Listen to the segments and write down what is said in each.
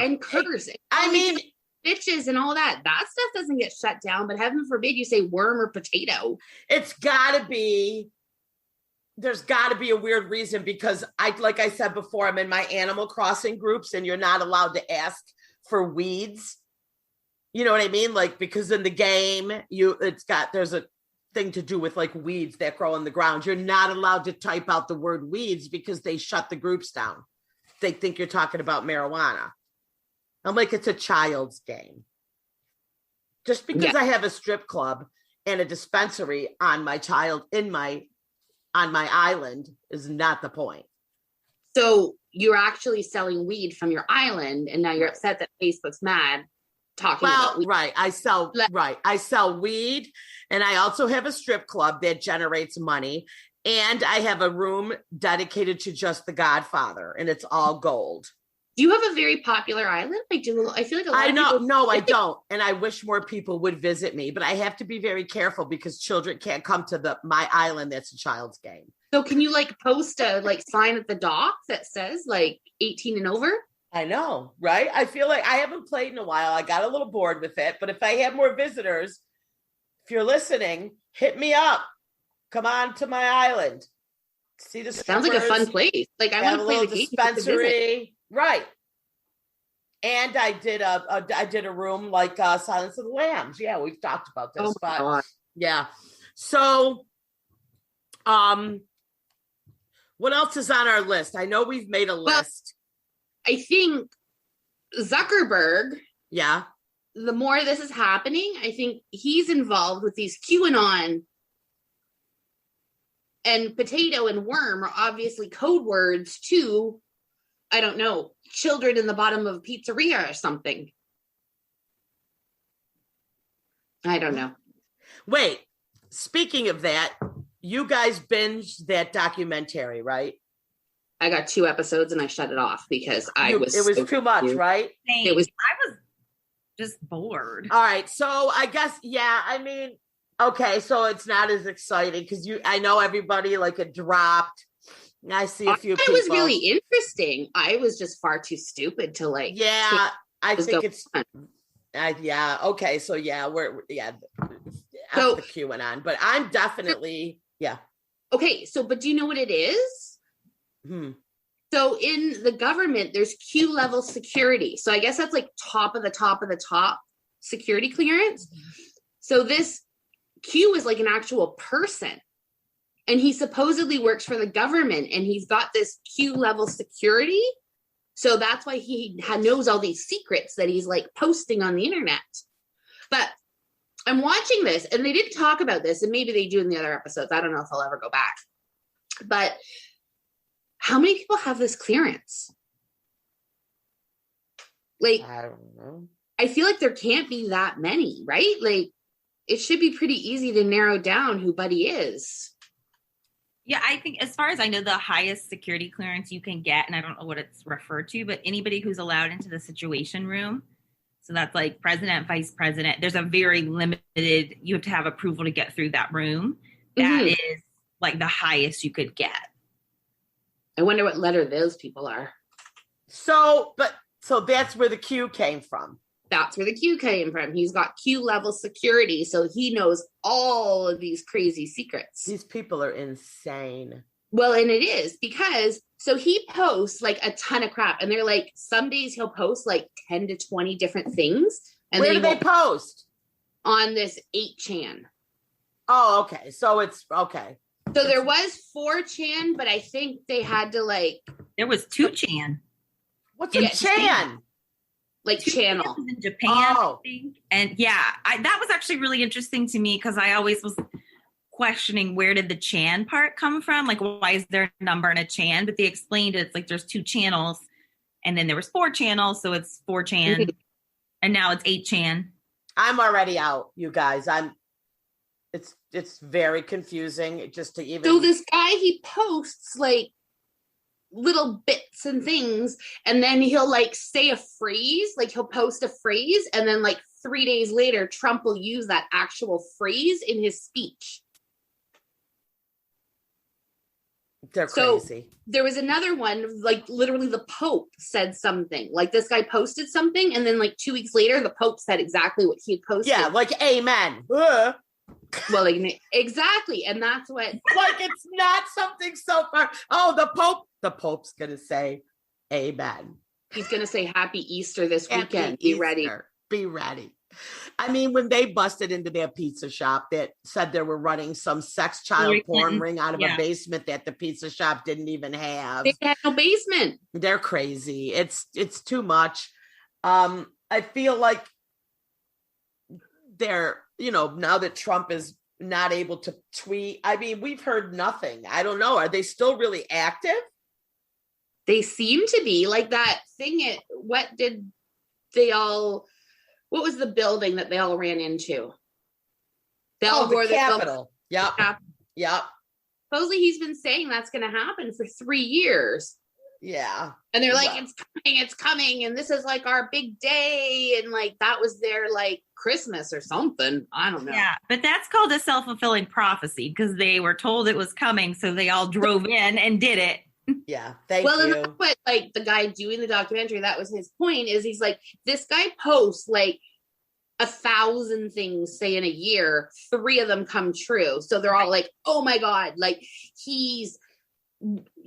and curse. I mean, bitches and all that. That stuff doesn't get shut down, but heaven forbid you say worm or potato. There's got to be a weird reason, because like I said before, I'm in my Animal Crossing groups and you're not allowed to ask for weeds. You know what I mean? Like, because in the game, there's a thing to do with like weeds that grow in the ground. You're not allowed to type out the word weeds because they shut the groups down. They think you're talking about marijuana. I'm like, it's a child's game. Just because I have a strip club and a dispensary on my island is not the point. So you're actually selling weed from your island, and now you're upset that Facebook's mad talking about weed. Right. I sell weed, and I also have a strip club that generates money, and I have a room dedicated to just the Godfather, and it's all gold. Do you have a very popular island? I feel like a lot of people... No, I don't. And I wish more people would visit me, but I have to be very careful because children can't come to my island. That's a child's game. So can you like post a sign at the dock that says 18 and over? I know, right? I feel like I haven't played in a while. I got a little bored with it, but if I have more visitors, if you're listening, hit me up. Come on to my island. See the sounds like a fun place. Like, I want to play the dispensary. Right. And I did a room like Silence of the Lambs. Yeah, we've talked about this. Oh my God. Yeah. So what else is on our list? I know we've made a list. I think Zuckerberg. Yeah. The more this is happening, I think he's involved with these QAnon, and potato and worm are obviously code words to, I don't know, children in the bottom of a pizzeria or something. I don't know. Wait, speaking of that, you guys binged that documentary, right? I got 2 episodes and I shut it off because it was too much, right? I was just bored. All right. So I guess, I mean, okay. So it's not as exciting because I know everybody it dropped. I see a few people. It was really interesting. I was just far too stupid to Yeah, I think it's. Okay. So so the QAnon, but I'm definitely Okay. So, but do you know what it is? So in the government, there's Q level security. So I guess that's top of the top security clearance. So this Q is like an actual person. And he supposedly works for the government, and he's got this Q level security. So that's why he knows all these secrets that he's posting on the internet. But I'm watching this, and they didn't talk about this, and maybe they do in the other episodes. I don't know if I'll ever go back. But how many people have this clearance? I don't know. I feel like there can't be that many, right? It should be pretty easy to narrow down who Buddy is. Yeah, I think as far as I know, the highest security clearance you can get, and I don't know what it's referred to, but anybody who's allowed into the Situation Room. So that's president, vice president. There's a very limited, you have to have approval to get through that room. That is the highest you could get. I wonder what letter those people are. So that's where the Q came from. That's where the Q came from. He's got Q level security, so he knows all of these crazy secrets. These people are insane. Well, and it is because, so he posts a ton of crap, and they're some days he'll post 10 to 20 different things. And where do they post? On this 8chan. Oh, okay. So it's okay. So there was 4chan, but I think they had to there was 2chan. What's a chan? Channel in Japan, I think. And that was actually really interesting to me because I always was questioning where did the chan part come from? Why is there a number and a chan? But they explained it's there's 2 channels, and then there was 4 channels, so it's 4chan, and now it's 8chan. I'm already out, you guys. It's very confusing just to even. So this guy, he posts little bits and things, and then he'll say a phrase, he'll post a phrase, and then 3 days later Trump will use that actual phrase in his speech. They're crazy. There was another one, like literally the Pope said something. Like this guy posted something, and then like 2 weeks later, the Pope said exactly what he had posted. Yeah, like amen. Well, like exactly, and that's what. Like it's not something so far. Oh, the Pope's gonna say amen. He's gonna say Happy Easter this weekend. Be ready. Be ready. I mean, when they busted into their pizza shop that said they were running some sex child porn ring out of a basement that the pizza shop didn't even have. They had no basement. They're crazy. It's too much. I feel like they're, now that Trump is not able to tweet, I mean, we've heard nothing. I don't know. Are they still really active? They seem to be. Like that thing what was the building that they all ran into? The Capitol. Yep. Yep. Supposedly he's been saying that's going to happen for 3 years. Yeah. And they're like, it's coming. And this is like our big day. And like, that was their like Christmas or something. I don't know. Yeah. But that's called a self-fulfilling prophecy because they were told it was coming. So they all drove in and did it. Yeah. Thank you. And that's what like the guy doing the documentary, that was his point, is he's like, this guy posts like 1,000 things, say in a year, 3 of them come true. So they're all like, oh my God, like he's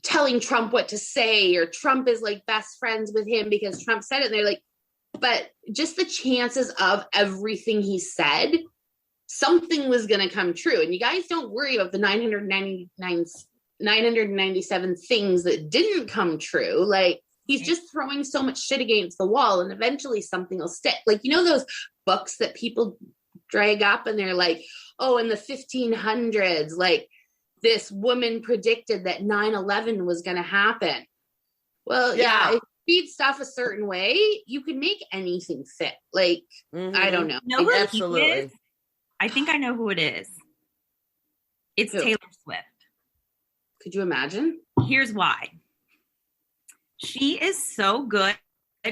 telling Trump what to say, or Trump is like best friends with him because Trump said it. And they're like, but just the chances of everything he said, something was going to come true. And you guys don't worry about the 997 things that didn't come true. Like he's just throwing so much shit against the wall, and eventually something will stick. Like, those books that people drag up and they're like, oh, in the 1500s, like this woman predicted that 9/11 was going to happen. Well, yeah, if you read stuff a certain way, you can make anything fit. Like, I don't know. Absolutely. I think I know who it is. It's Taylor Swift. Could you imagine? Here's why. She is so good.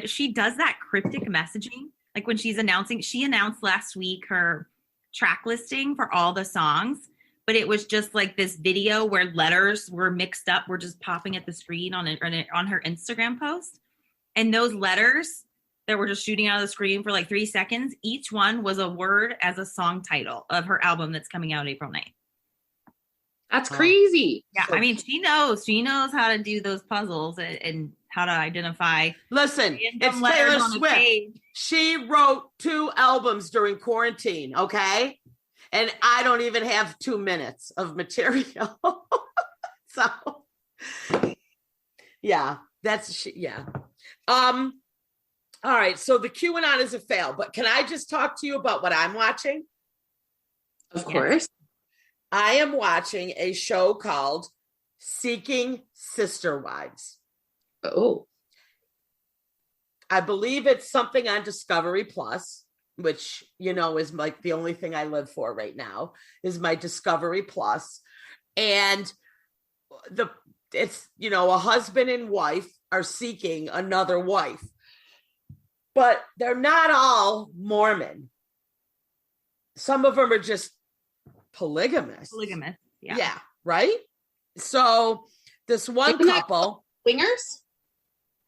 She does that cryptic messaging. Like when she announced last week her track listing for all the songs, but it was just like this video where letters were mixed up, were just popping at the screen on her Instagram post. And those letters that were just shooting out of the screen for like 3 seconds, each one was a word as a song title of her album that's coming out April 9th. That's crazy. Yeah, I mean, she knows how to do those puzzles and how to identify. Listen, it's Taylor Swift. She wrote 2 albums during quarantine, okay? And I don't even have 2 minutes of material. So, yeah, all right, so the QAnon is a fail, but can I just talk to you about what I'm watching? Of course. I am watching a show called Seeking Sister Wives. Oh. I believe it's something on Discovery Plus, which, is like the only thing I live for right now is my Discovery Plus. And it's a husband and wife are seeking another wife, but they're not all Mormon. Some of them are just polygamous. Yeah, right? So this one couple, swingers?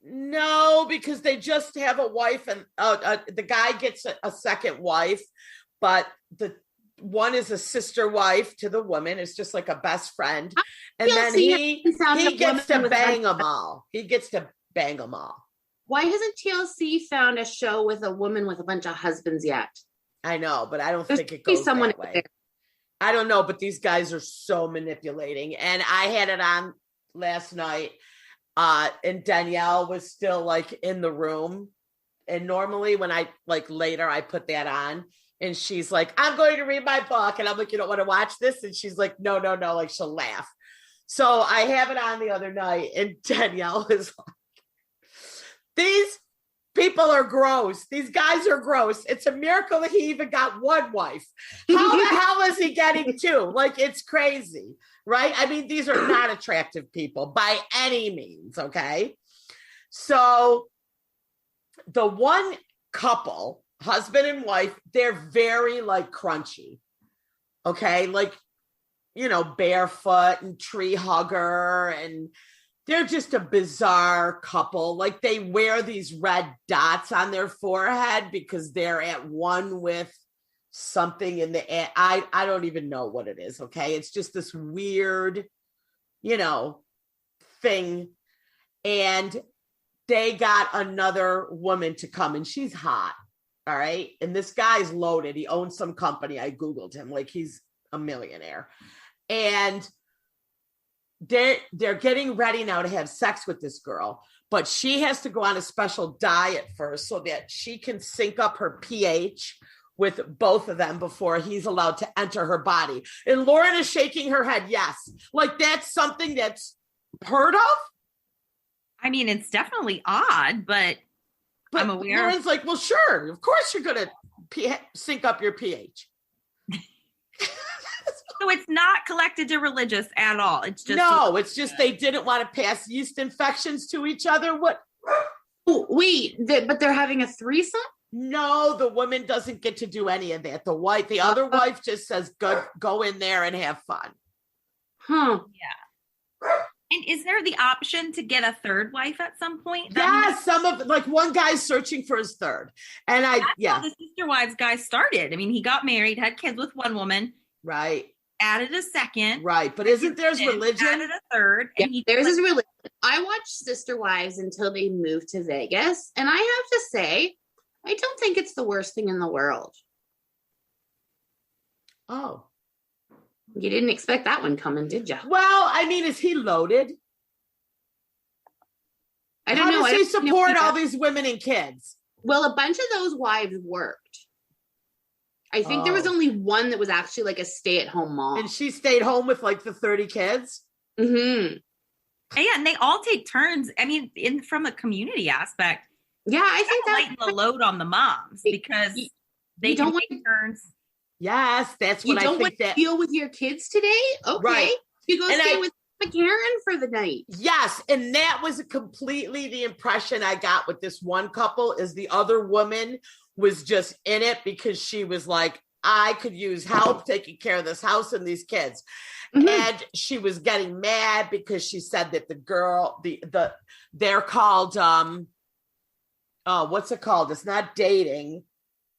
No, because they just have a wife, and the guy gets a second wife, but the one is a sister wife to the woman. It's just like a best friend, and then he gets to bang them all. He gets to bang them all. Why hasn't TLC found a show with a woman with a bunch of husbands yet? I know, but I don't think it goes that way. There. I don't know, but these guys are so manipulating. And I had it on last night, and Danielle was still like in the room. And normally when I later I put that on, and she's like, I'm going to read my book. And I'm like, you don't want to watch this? And she's like, no. Like she'll laugh. So I have it on the other night, and Danielle is like, these people are gross. These guys are gross. It's a miracle that he even got one wife. How the hell is he getting 2? Like, it's crazy, right? I mean, these are not attractive people by any means, okay? So the one couple, husband and wife, they're very crunchy, okay? Like barefoot and tree hugger, and they're just a bizarre couple. Like, they wear these red dots on their forehead because they're at one with something in the air. I don't even know what it is. Okay. It's just this weird, thing. And they got another woman to come, and she's hot. All right. And this guy's loaded. He owns some company. I Googled him. Like, he's a millionaire. And they're getting ready now to have sex with this girl, but she has to go on a special diet first so that she can sync up her pH with both of them before he's allowed to enter her body. And Lauren is shaking her head. Yes. Like, that's something that's heard of. I mean, it's definitely odd, but I'm aware. Lauren's like, well, sure. Of course you're going to sync up your pH. So it's not collected to religious at all. It's just it's just they didn't want to pass yeast infections to each other. What? Wait, but they're having a threesome? No, the woman doesn't get to do any of that. The other wife just says, go in there and have fun. Huh. Yeah. And is there the option to get a third wife at some point? One guy's searching for his third. And That's how the Sister Wives guy started. I mean, he got married, had kids with one woman. Right. Added a second. Right. But isn't there's religion? Added a third. Yeah, theirs is religion. I watched Sister Wives until they moved to Vegas. And I have to say, I don't think it's the worst thing in the world. Oh. You didn't expect that one coming, did you? Well, I mean, is he loaded? I don't know. How does he support all these women and kids? Well, a bunch of those wives worked. I think there was only one that was actually like a stay-at-home mom. And she stayed home with like the 30 kids? Mm-hmm. Yeah, and they all take turns. I mean, from a community aspect. Yeah, I think that lighten the load on the moms because they don't take turns. Yes, that's what I think. You don't want to deal with your kids today? Okay. Right. You go stay with Karen for the night. Yes, and that was completely the impression I got with this one couple is the other woman was just in it because she was like, I could use help taking care of this house and these kids. Mm-hmm. And she was getting mad because she said that the girl, they're called, what's it called? It's not dating.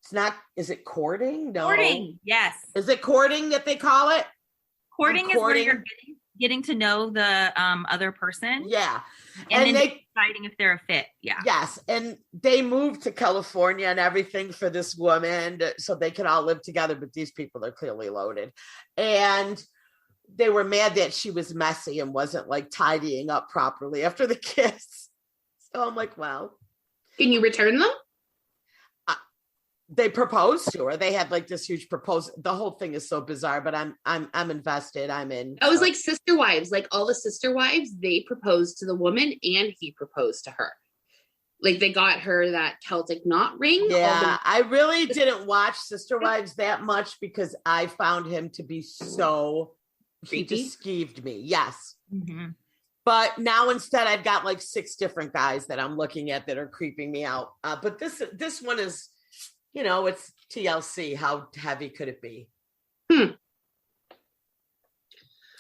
It's not, is it courting? No. Courting, yes. Is it courting that they call it? Courting is where you're getting to know the other person. Yeah. And then deciding if they're a fit. Yeah. Yes. And they moved to California and everything for this woman so they can all live together. But these people are clearly loaded. And they were mad that she was messy and wasn't like tidying up properly after the kiss. So I'm like, well. Can you return them? They proposed to her. They had like this huge proposal. The whole thing is so bizarre, but I'm invested. I'm in. That was like Sister Wives. Like all the Sister Wives, they proposed to the woman and he proposed to her. Like they got her that Celtic knot ring. Yeah, I really didn't watch Sister Wives that much because I found him to be so creepy. He deceived me. Yes. Mm-hmm. But now instead I've got like 6 different guys that I'm looking at that are creeping me out. But this one is, it's TLC. How heavy could it be?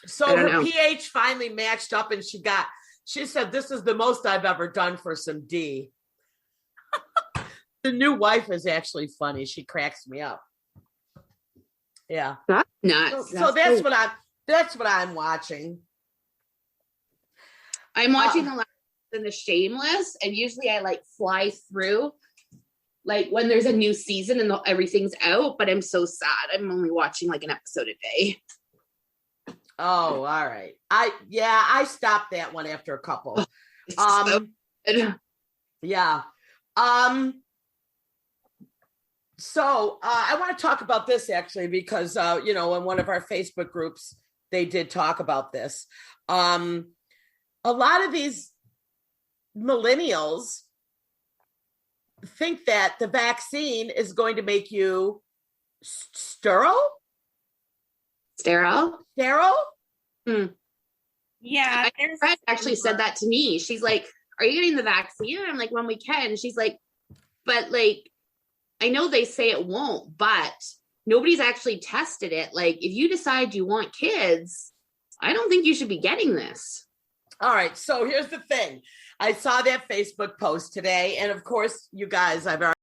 So her pH finally matched up and she said, this is the most I've ever done for some D. The new wife is actually funny. She cracks me up. Yeah. That's nuts. So that's what I'm watching. I'm watching the last and the Shameless, and usually I like fly through like when there's a new season and everything's out, but I'm so sad. I'm only watching like an episode a day. Oh, all right. I stopped that one after a couple. Yeah. So I want to talk about this actually, because, in one of our Facebook groups, they did talk about this. A lot of these millennials think that the vaccine is going to make you sterile. Hmm. Yeah. My friend actually said that to me. She's like, are you getting the vaccine? And I'm like, when we can. She's like, but like, I know they say it won't, but nobody's actually tested it. Like, if you decide you want kids, I don't think you should be getting this. All right. So here's the thing. I saw that Facebook post today. And of course, you guys, I've already